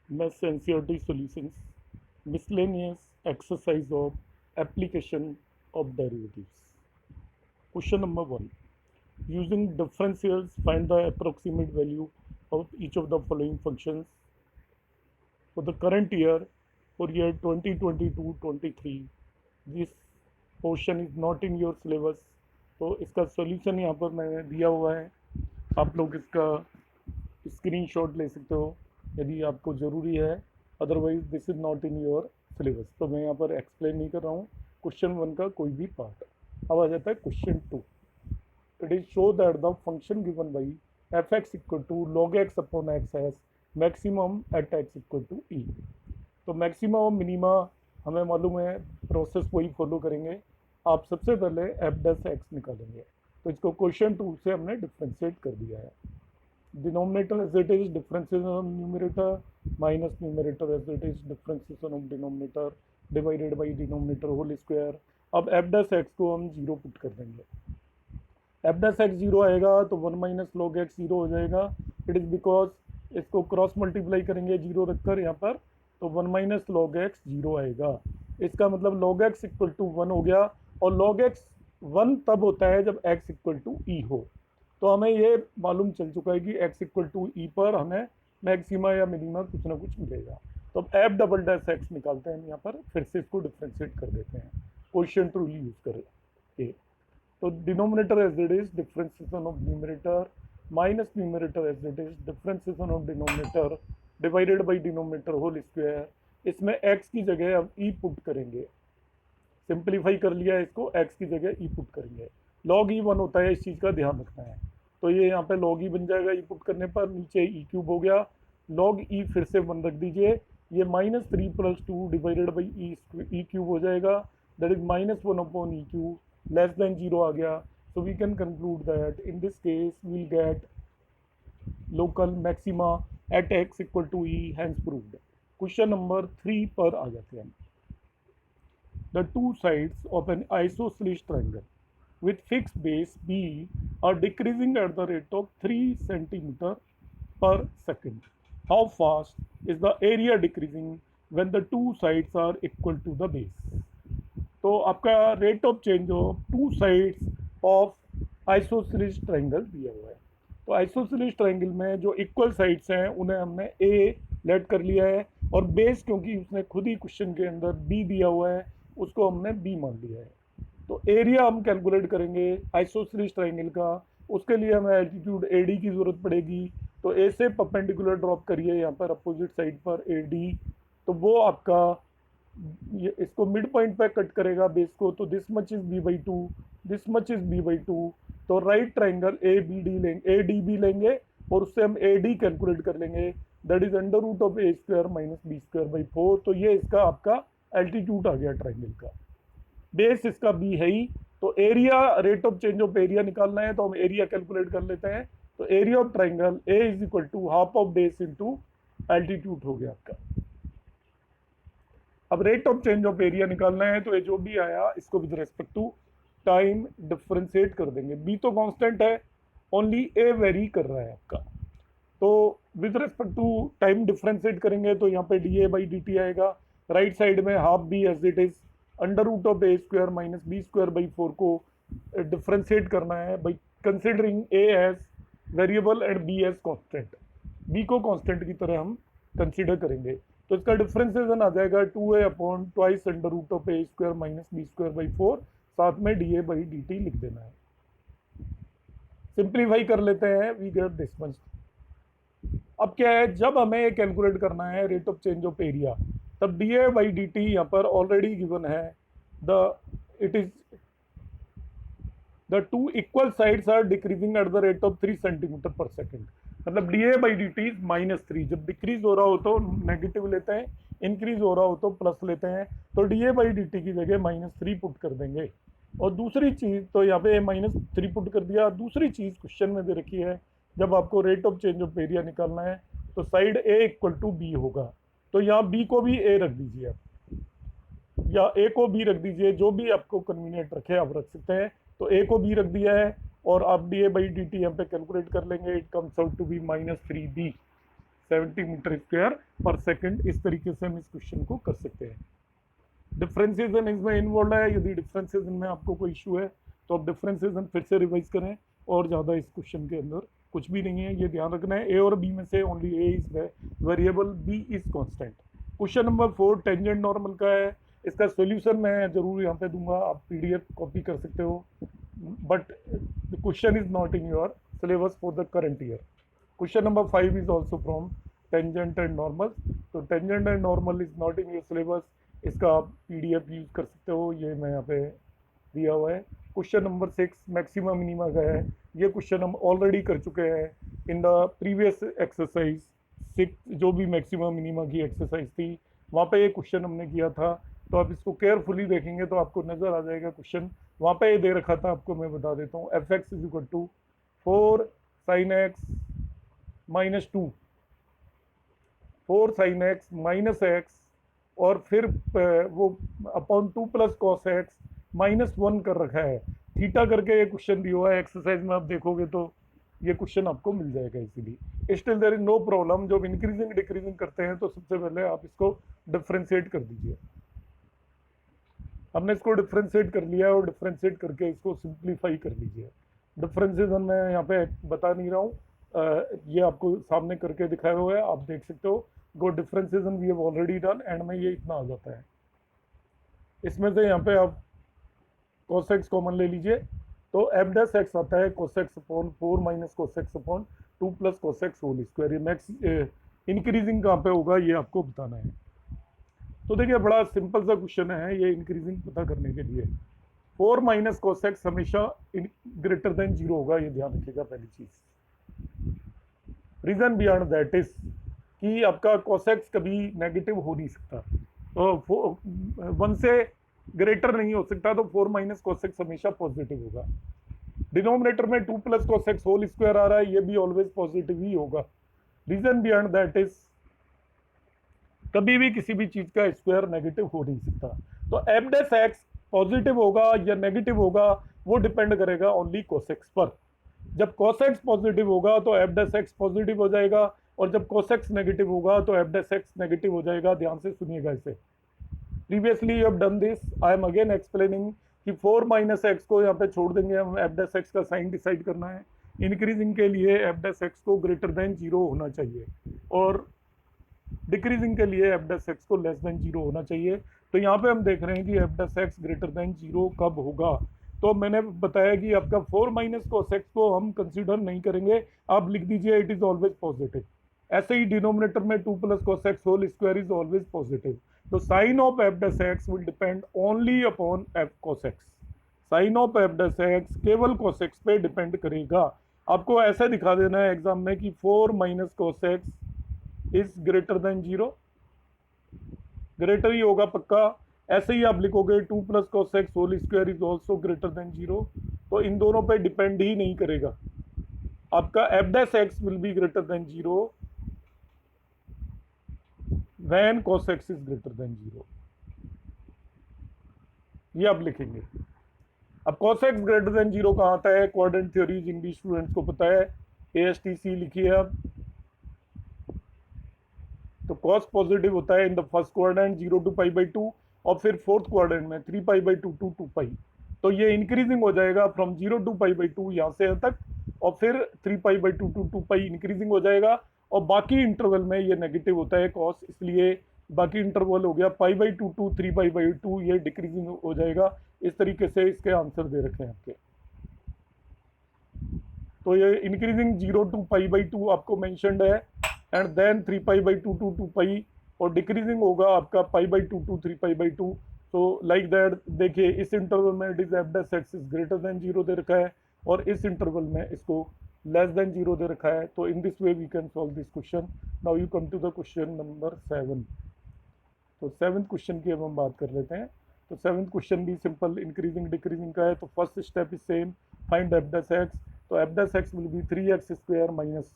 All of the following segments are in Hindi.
Mass NCERT Solutions, Miscellaneous exercise of application of derivatives. Question number 1. Using differentials, find the approximate value of each of the following functions. For the current year, for year 2022-23, this portion is not in your syllabus. तो इसका सॉल्यूशन यहाँ पर मैंने दिया हुआ है, आप लोग इसका स्क्रीनशॉट ले सकते हो यदि आपको ज़रूरी है, otherwise this is not in your syllabus. तो मैं यहाँ पर एक्सप्लेन नहीं कर रहा हूँ क्वेश्चन 1 का कोई भी पार्ट। अब आ जाता है question 2। It is show that the function given by f x equal to log x upon x has maximum at x equal to e. तो मैक्सिमम और मिनिमा हमें मालूम है, प्रोसेस वही फॉलो करेंगे। आप सबसे पहले एफ डैश एक्स निकालेंगे, तो इसको क्वेश्चन 2 से हमने डिफ्रेंशिएट कर दिया है। Denominator as it is, differentiation of numerator minus numerator as it is, differentiation of denominator divided by denominator whole square. अब एफ डैश एक्स को हम जीरो पुट कर देंगे। एफ डैश एक्स जीरो आएगा तो 1 माइनस लॉग एक्स जीरो हो जाएगा। इट इज़ बिकॉज इसको क्रॉस मल्टीप्लाई करेंगे जीरो रखकर यहाँ पर, तो 1 माइनस लॉग एक्स जीरो आएगा। इसका मतलब लॉग एक्स इक्वल टू 1 हो गया, और लॉग एक्स 1 तब होता है जब एक्स इक्वल टू ई हो। तो हमें ये मालूम चल चुका है कि एक्स इक्वल टू ई पर हमें मैक्सिमा या मिनिमा कुछ ना कुछ मिलेगा। तो अब एफ डबल डैश एक्स निकालते हैं, हम यहाँ पर फिर से इसको डिफ्रेंशिएट कर देते हैं क्वेश्चन टू यूज कर। तो denominator as it is, differentiation of numerator minus numerator as it is, differentiation of denominator divided by denominator whole square. इसमें x की जगह हम ई पुट करेंगे, सिंप्लीफाई कर लिया इसको, x की जगह ई पुट करेंगे। लॉग ई 1 होता है, इस चीज़ का ध्यान रखना है। तो ये यहाँ पे लॉग ई बन जाएगा ई पुट करने पर, नीचे ई क्यूब हो गया, लॉग ई फिर से 1 रख दीजिए, ये -3 + 2 डिवाइडेड बाई ई क्यूब हो जाएगा, that is -1 upon E cube, less than 0 आ गया। So we can conclude that in this case we'll get local maxima at x equal to E, hence proved. Question number 3 पर आ जाते हैं। The two sides of an isosceles triangle with fixed base B are decreasing at the rate of 3 centimeter per second. How fast is the area decreasing when the two sides are equal to the base? तो आपका rate of change of two sides of isosceles triangle दिया हुआ है। तो आइसोसेलेस ट्रायंगल में जो इक्वल साइड्स हैं उन्हें हमने ए लेट कर लिया है, और बेस क्योंकि उसने खुद ही क्वेश्चन के अंदर बी दिया हुआ है उसको हमने बी मान लिया है। तो एरिया हम कैलकुलेट करेंगे आइसोसेलेस ट्रायंगल का, उसके लिए हमें एल्टीट्यूड ए डी की ज़रूरत पड़ेगी। तो ए से परपेंडिकुलर ड्रॉप करिए यहाँ पर अपोजिट साइड पर ए डी, तो वो आपका ये इसको मिड पॉइंट पे कट करेगा बेस को, तो this much is b by two, this much is b by two. तो right triangle A B D लेंगे, ए डी बी लेंगे, और उससे हम ए डी कैलकुलेट कर लेंगे, that is under root of A square minus B square by 4। तो ये इसका आपका एल्टीट्यूड आ गया ट्राइंगल का, बेस इसका बी है ही। तो area, rate of change of area निकालना है तो हम एरिया कैलकुलेट कर लेते हैं। तो area of triangle A is equal to half of base into altitude हो गया आपका। अब rate of change of area निकालना है, तो ये जो भी आया इसको with respect to time differentiate कर देंगे। बी तो कांस्टेंट है, ओनली ए वेरी कर रहा है आपका। तो with respect to time differentiate करेंगे तो यहाँ पे D A by D T आएगा, राइट साइड में half B as it is, under root of A square minus B square by 4 को डिफरेंशिएट करना है by considering A as variable and B as constant. B को कॉन्स्टेंट की तरह हम कंसिडर करेंगे, तो इसका डिफरेंशिएशन आ जाएगा 2a upon twice under root of A square minus B square by 4, साथ में D A by D T लिख देना है। सिंप्लीफाई कर लेते हैं, वी गेट दिस मच। अब क्या है, जब हमें कैलकुलेट करना है rate of change of area, तब d A by D T यहाँ पर ऑलरेडी गिवन है, the it is the two equal sides are decreasing at the rate of 3 centimetre per second. मतलब d A by D t -3, जब डिक्रीज हो रहा हो तो नेगेटिव लेते हैं, इंक्रीज हो रहा हो तो प्लस लेते हैं। तो D A by D T की जगह -3 पुट कर देंगे। और दूसरी चीज़, तो यहाँ पे -3 पुट कर दिया। दूसरी चीज़ क्वेश्चन में दे रखी है, जब आपको rate of change of area निकालना है तो side A equal to B होगा, तो यहाँ बी को भी ए रख दीजिए आप, या ए को बी रख दीजिए, जो भी आपको कन्वीनियंट रखे आप रख सकते हैं। तो ए को बी रख दिया है, और आप D A by D T यहाँ पे कैलकुलेट कर लेंगे, it comes out to be -3b। 70 metre square पर सेकंड। इस तरीके से हम इस क्वेश्चन को कर सकते हैं। डिफरेंशिएशन इसमें इन्वॉल्व है। यदि डिफरेंशिएशन में आपको कोई इशू है तो आप डिफरेंशिएशन फिर से रिवाइज करें, और ज़्यादा इस क्वेश्चन के अंदर कुछ भी नहीं है, ये ध्यान रखना है। ए और बी में से only A is variable, B is constant. Question number 4 tangent normal का है। इसका सॉल्यूशन मैं जरूर यहाँ पे दूंगा, आप पीडीएफ कॉपी कर सकते हो, but the question is not in your syllabus for the current year. Question number 5 is also from tangent and normal. तो tangent and normal is not in your syllabus, इसका आप पीडीएफ यूज कर सकते हो, ये मैं यहाँ पे दिया हुआ है। क्वेश्चन नंबर 6 मैक्सिमम मिनिमा का है। ये क्वेश्चन हम ऑलरेडी कर चुके हैं इन द प्रीवियस एक्सरसाइज 6, जो भी मैक्सिमम मिनिमा की एक्सरसाइज थी वहाँ पे ये क्वेश्चन हमने किया था। तो आप इसको केयरफुली देखेंगे तो आपको नजर आ जाएगा क्वेश्चन। वहाँ पे ये दे रखा था, आपको मैं बता देता हूँ, F X is equal to 4 sine X minus 2, 4 sine X minus X, और फिर वो upon 2 plus cos X minus 1 कर रखा है। थीटा करके ये क्वेश्चन दिया हुआ है एक्सरसाइज में, आप देखोगे तो ये क्वेश्चन आपको मिल जाएगा easily. Still there is no problem. जब इंक्रीजिंग डिक्रीजिंग करते हैं तो सबसे पहले आप इसको डिफ्रेंशिएट कर दीजिए। हमने इसको डिफ्रेंशिएट कर लिया और डिफ्रेंशिएट करके इसको सिंप्लीफाई कर लीजिए। डिफ्रेंशिएशन मैं यहाँ पे बता नहीं रहा हूँ, ये आपको सामने करके दिखाया हुआ है, आप देख सकते हो। Go differentiation we have already done, and में ये इतना आ जाता है। इसमें से यहाँ पे आप cos x कॉमन ले लीजिए, तो f डैश x आता है cos x upon 4 minus cos x upon 2 plus cos x whole square. ये मैक्स इंक्रीजिंग कहाँ पे होगा ये आपको बताना है। तो देखिए बड़ा सिंपल सा क्वेश्चन है ये इंक्रीजिंग पता करने के लिए। 4 माइनस cos x हमेशा ग्रेटर देन 0 होगा, ये ध्यान रखिएगा पहली चीज। रीजन बियॉन्ड दैट इज कि आपका cos x कभी नेगेटिव हो नहीं सकता, तो 1 से ग्रेटर नहीं हो सकता, तो 4 माइनस cos x हमेशा पॉजिटिव होगा। डिनोमिनेटर में 2 plus cos x whole square आ रहा है, ये भी ऑलवेज पॉजिटिव ही होगा। रीजन बियॉन्ड दैट इज कभी भी किसी भी चीज का स्क्वायर नेगेटिव हो नहीं सकता। तो f डैश x पॉजिटिव होगा या नेगेटिव होगा वो डिपेंड करेगा ओनली cos x पर। जब cos x पॉजिटिव होगा तो f डैश x पॉजिटिव हो जाएगा, और जब cos x नेगेटिव होगा तो f डैश x नेगेटिव हो जाएगा। ध्यान से सुनिएगा इसे। Previously you have done this, I am again explaining कि 4 माइनस एक्स को यहाँ पे छोड़ देंगे हम, एफ डैश एक्स का साइन डिसाइड करना है। इंक्रीजिंग के लिए एफ डैश एक्स को ग्रेटर देन 0 होना चाहिए, और डिक्रीजिंग के लिए एफ डैश एक्स को लेस देन 0 होना चाहिए। तो यहाँ पे हम देख रहे हैं कि F dash x greater than 0 कब होगा। तो मैंने बताया कि आपका 4 माइनस cos x को हम कंसिडर नहीं करेंगे, आप लिख दीजिए इट इज ऑलवेज पॉजिटिव। ऐसे ही डिनोमिनेटर में 2 plus cos x whole square is always positive. तो sign of f dash x will depend only upon f cos x। Sign of f dash x केवल cos x पे डिपेंड करेगा। आपको ऐसे दिखा देना है एग्जाम में कि 4 minus cos x is greater than 0, greater ही होगा पक्का। ऐसे ही आप लिखोगे 2 plus cos x whole square is also greater than 0, तो इन दोनों पे डिपेंड ही नहीं करेगा। आपका F dash x will be greater than 0 when cos x is greater than 0, ये आप लिखेंगे। अब cos x ग्रेटर देन 0 कहाँ आता है, क्वाड्रेंट थ्योरीज इंग्लिश स्टूडेंट्स को पता है, ASTC लिखिए आप। तो cos पॉजिटिव होता है in the first quadrant 0 to pi by 2, और फिर फोर्थ क्वाड्रेंट में 3 पाई बाई 2 to 2 पाई। तो ये इंक्रीजिंग हो जाएगा फ्रॉम 0 to पाई बाई 2 यहाँ से तक, और फिर 3 pi by 2 to 2 pi increasing हो जाएगा, और बाकी इंटरवल में ये नेगेटिव होता है cos, इसलिए बाकी इंटरवल हो गया पाई बाई 2 to 3 पाई बाई 2, ये डिक्रीजिंग हो जाएगा। इस तरीके से इसके आंसर दे रखे हैं आपके। तो ये इंक्रीजिंग 0 to पाई बाई 2 आपको मेंशन्ड है, and then 3 pi by 2 to 2 pi, और डिक्रीजिंग होगा आपका pi by 2 to 3 pi by 2। तो लाइक दैट देखिए इस इंटरवल में it is F dash X is greater than 0 दे रखा है, और इस इंटरवल में इसको लेस देन 0 दे रखा है। तो in this way we can solve this question. Now you come to the question number 7। तो 7th क्वेश्चन की अब हम बात कर लेते हैं। तो 7th क्वेश्चन भी सिंपल इंक्रीजिंग डिक्रीजिंग का है। तो first step is same, find f dash x. तो f dash x will be 3x square minus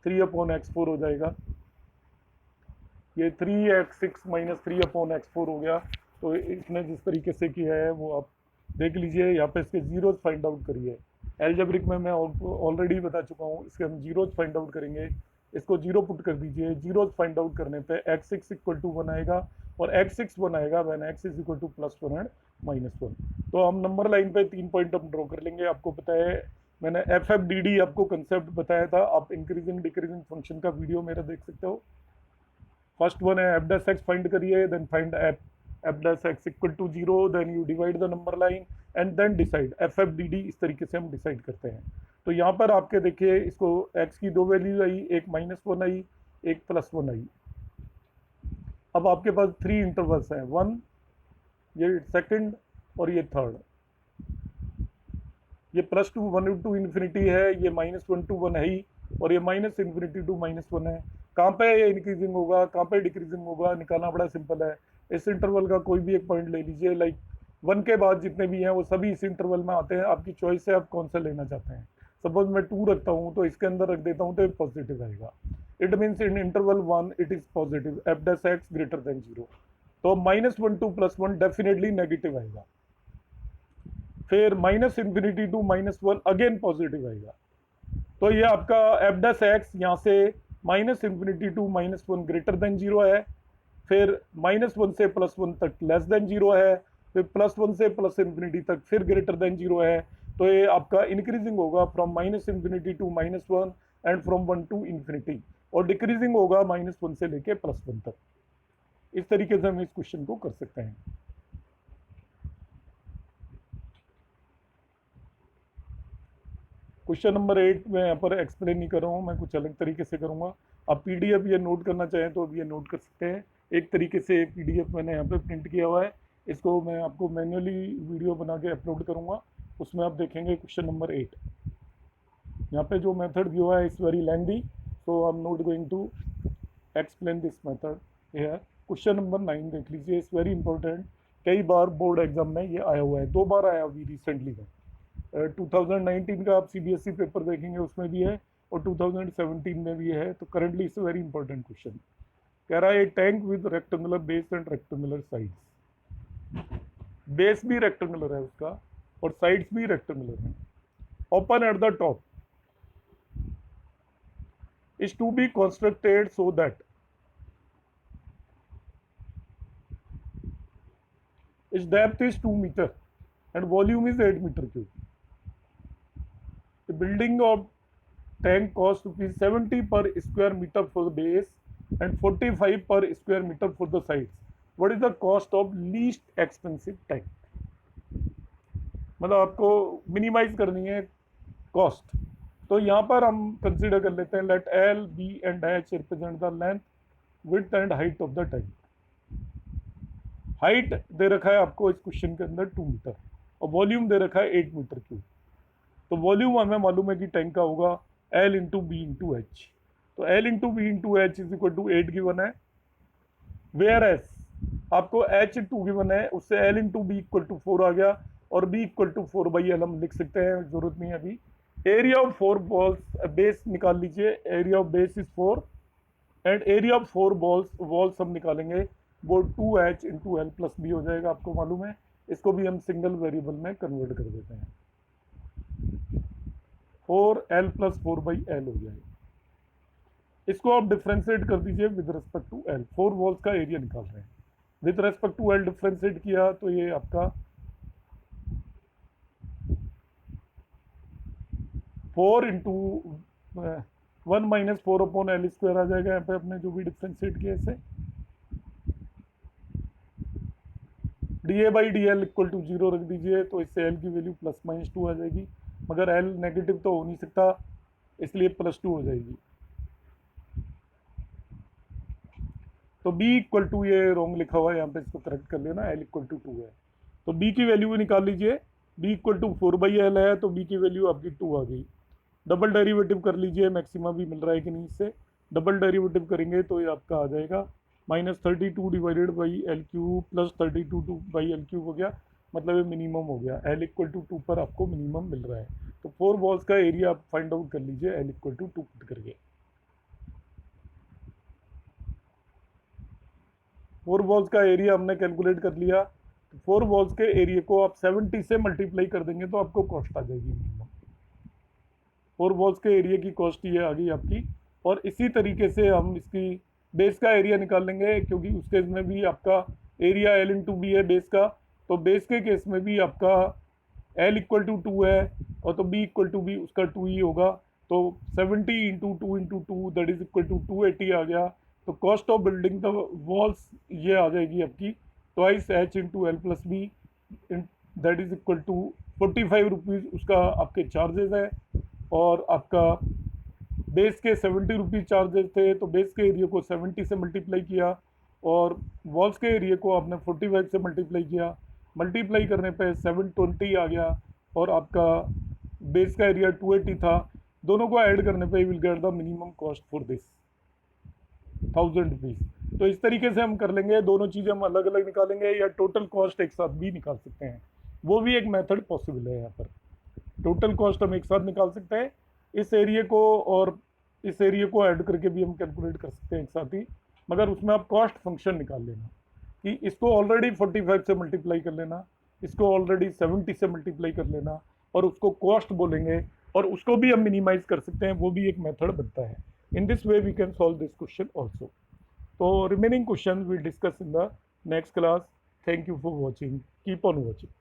3 upon x4 हो जाएगा। ये 3x6 माइनस 3 अपॉन x4 हो गया। तो इसने जिस तरीके से किया है वो आप देख लीजिए। यहाँ पे इसके जीरोज फाइंड आउट करिए। एल्जेब्रिक में मैं ऑलरेडी बता चुका हूँ, इसके हम जीरोज फाइंड आउट करेंगे। इसको 0 पुट कर दीजिए। जीरो फाइंड आउट करने पे x6 इक्वल टू 1 आएगा और x6 1 आएगा when x is equal to +1 and -1। तो हम नंबर लाइन पे 3 पॉइंट हम ड्रॉ कर लेंगे। आपको पता है मैंने FFDD आपको कंसेप्ट बताया था, आप इंक्रीजिंग डिक्रीजिंग फंक्शन का वीडियो मेरा देख सकते हो। फर्स्ट वन है f' फाइंड करिए, then find f' equal to 0, then you divide the number line and then decide. FFDD इस तरीके से हम डिसाइड करते हैं। तो यहाँ पर आपके देखिए इसको x की दो वैल्यू आई, एक -1 आई, एक +1 आई। अब आपके पास 3 इंटरवल्स हैं, 1, ये सेकंड और ये थर्ड। ये +2 1 टू इन्फिनिटी है, ये -1 टू 1 है ही, और ये -∞ टू -1 है। कहाँ पे ये इंक्रीजिंग होगा, कहाँ पे डिक्रीजिंग होगा, निकालना बड़ा सिंपल है। इस इंटरवल का कोई भी एक पॉइंट ले लीजिए, लाइक 1 के बाद जितने भी हैं वो सभी इस इंटरवल में आते हैं। आपकी चॉइस है आप कौन सा लेना चाहते हैं। सपोज मैं 2 रखता हूँ तो इसके अंदर रख देता हूँ तो पॉजिटिव आएगा। It means in interval 1 it is positive, f' greater than 0। तो -1 टू +1 डेफिनेटली नेगेटिव आएगा। फिर -∞ टू -1 अगेन पॉजिटिव आएगा। तो ये आपका f' यहाँ से -∞ टू -1 ग्रेटर देन 0 है, फिर -1 से +1 तक लेस देन 0 है, फिर +1 से +∞ तक फिर ग्रेटर देन 0 है। तो ये आपका इंक्रीजिंग होगा from -∞ to -1 and from 1 to infinity, और डिक्रीजिंग होगा -1 से लेके +1 तक। इस तरीके से हम इस क्वेश्चन को कर सकते हैं। क्वेश्चन नंबर 8 मैं यहाँ पर एक्सप्लेन नहीं कर रहा हूँ, मैं कुछ अलग तरीके से करूँगा। आप PDF ये नोट करना चाहें तो अब ये नोट कर सकते हैं। एक तरीके से PDF मैंने यहाँ पे प्रिंट किया हुआ है, इसको मैं आपको मैन्युअली वीडियो बना के अपलोड करूँगा, उसमें आप देखेंगे क्वेश्चन नंबर 8। यहाँ पे जो मेथड दिया है is very lengthy, so I am not going to explain this method here. Question number 9 देख लीजिए, इज़ वेरी इंपॉर्टेंट। कई बार बोर्ड एग्जाम में ये आया हुआ है, 2 बार आया अभी रिसेंटली में। 2019 का आप CBSE पेपर देखेंगे उसमें भी है, और 2017 में भी है। तो currently it's very important question. कह रहा है tank with rectangular base and rectangular sides. Base भी रेक्टेंगुलर है उसका और साइड्स भी रेक्टेंगुलर है। Open at the top is to be constructed so that its depth is 2 meter and volume is 8 meter cube. The building of tank cost ₹70 per square meter for the base and 45 per square meter for the sides. What is the cost of least expensive tank? मतलब आपको मिनिमाइज करनी है कॉस्ट। तो यहाँ पर हम कंसीडर कर लेते हैं let L, B and H represent the length, width and height of the tank. Height दे रखा है आपको इस क्वेश्चन के अंदर 2 मीटर और वॉल्यूम दे रखा है 8 मीटर क्यूब। तो वॉल्यूम हमें मालूम है कि टैंक का होगा L into B into H. तो L into B into H is equal to 8 given है, वेयर एस आपको H 2 गिवन है, उससे L into B equal to 4 आ गया, और B इक्वल टू 4/L हम लिख सकते हैं, जरूरत नहीं है अभी। एरिया ऑफ 4 बॉल्स, बेस निकाल लीजिए, area of base is 4 and area of 4 walls हम निकालेंगे, वो 2H into L plus B हो जाएगा, आपको मालूम है। इसको भी हम सिंगल वेरिएबल में कन्वर्ट कर देते हैं, 4L प्लस 4/L हो जाएगा। इसको आप डिफ्रेंशिएट कर दीजिए with respect to L। 4 walls का एरिया निकाल रहे हैं, with respect to L differentiate किया तो ये आपका 4 इंटू 1 माइनस 4/L² आ जाएगा। यहाँ पे अपने जो भी डिफ्रेंशिएट किया इसे, dA/dL इक्वल टू 0 रख दीजिए, तो इससे L की वैल्यू +-2 आ जाएगी, मगर L नेगेटिव तो हो नहीं सकता, इसलिए +2 हो जाएगी। तो B इक्वल टू, ये रॉन्ग लिखा हुआ है यहाँ पे, इसको करेक्ट कर लेना, L इक्वल टू 2 है। तो B की वैल्यू निकाल लीजिए, B इक्वल टू 4/L है, तो B की वैल्यू आपकी 2 आ गई। डबल डेरिवेटिव कर लीजिए, मैक्सिमा भी मिल रहा है कि नहीं, इससे डबल डेरिवेटिव करेंगे तो ये आपका आ जाएगा -32 divided by L³ plus 32/L³ हो गया, मतलब ये मिनिमम हो गया। L इक्वल टू 2 पर आपको मिनिमम मिल रहा है। तो 4 वॉल्स का एरिया आप फाइंड आउट कर लीजिए L इक्वल टू 2 पुट करके। 4 वॉल्स का एरिया हमने कैलकुलेट कर लिया, तो 4 वॉल्स के एरिया को आप 70 से मल्टीप्लाई कर देंगे तो आपको कॉस्ट आ जाएगी मिनिमम। 4 वॉल्स के एरिया की कॉस्ट ये आ गई आपकी और इसी तरीके से हम इसकी बेस का एरिया निकाल लेंगे, क्योंकि उस केस में भी आपका एरिया एल इंटू बी है बेस का, तो बेस के केस में भी आपका एल इक्वल टू 2 है और तो बी इक्वल टू बी उसका 2 ही होगा। तो 70 into two into two that is equal to 280 आ गया। तो cost of building the walls ये आ जाएगी आपकी twice H into L plus B, that is equal to 45 rupees उसका आपके चार्जेस है। और आपका बेस के 70 रुपीज़ चार्जेस थे, तो बेस के एरिया को 70 से मल्टीप्लाई किया और वॉल्स के एरिया को आपने 45 से मल्टीप्लाई किया। मल्टीप्लाई करने पे 720 आ गया और आपका बेस का एरिया 280 था। दोनों को ऐड करने पे will get the minimum cost for this 1000 rupees. तो इस तरीके से हम कर लेंगे, दोनों चीज़ें हम अलग अलग निकालेंगे या टोटल कॉस्ट एक साथ भी निकाल सकते हैं, वो भी एक मेथड पॉसिबल है। यहाँ पर टोटल कॉस्ट हम एक साथ निकाल सकते हैं, इस एरिया को और इस एरिया को ऐड करके भी हम कैलकुलेट कर सकते हैं एक साथ ही, मगर उसमें आप कॉस्ट फंक्शन निकाल लेना कि इसको ऑलरेडी 45 से मल्टीप्लाई कर लेना, इसको ऑलरेडी 70 से मल्टीप्लाई कर लेना और उसको कॉस्ट बोलेंगे और उसको भी हम मिनिमाइज कर सकते हैं, वो भी एक मेथड बनता है। In this way we can solve this question also. तो remaining question we discuss in the next class. Thank you for watching, keep on watching.